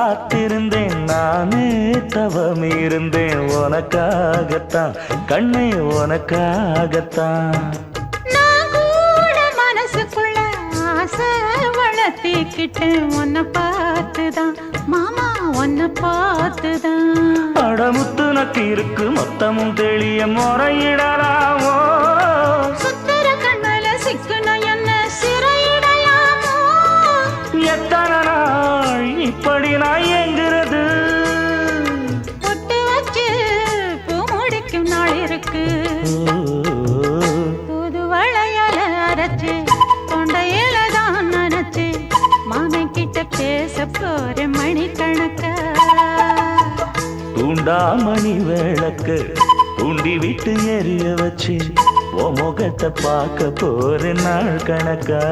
காத்திருந்தேன் நானே தவம் இருந்தேன் உனக்காகத்தான் கண்ணே உனக்காகத்தான் நான் கூட மனசுக்குள்ள ஆசை வளர்த்திக்கிட்டேன் உன்னை பார்த்துதான் மாமா உன்னை பார்த்துதான் அடமுத்து நக்கு இருக்கு மொத்தமும் தெளிய முறையிடலாமோ சுத்தர கண்ணல சிக்கன என்ன சிறையிடையாமோ எத்தனை நாள் இப்படி நான் எங்கிறது பொட்டு வச்சு பூ முடிக்கும் நாள் இருக்கு புது வளையல அரைச்சு தொண்டையில தான் நினைச்சு மாமன் கிட்ட பேச போற மணிக்கணக்கா தூண்டாமணி விளக்கு தூண்டி விட்டு எரிய வச்சு உன் முகத்தை பார்க்க போற நாள் கணக்கா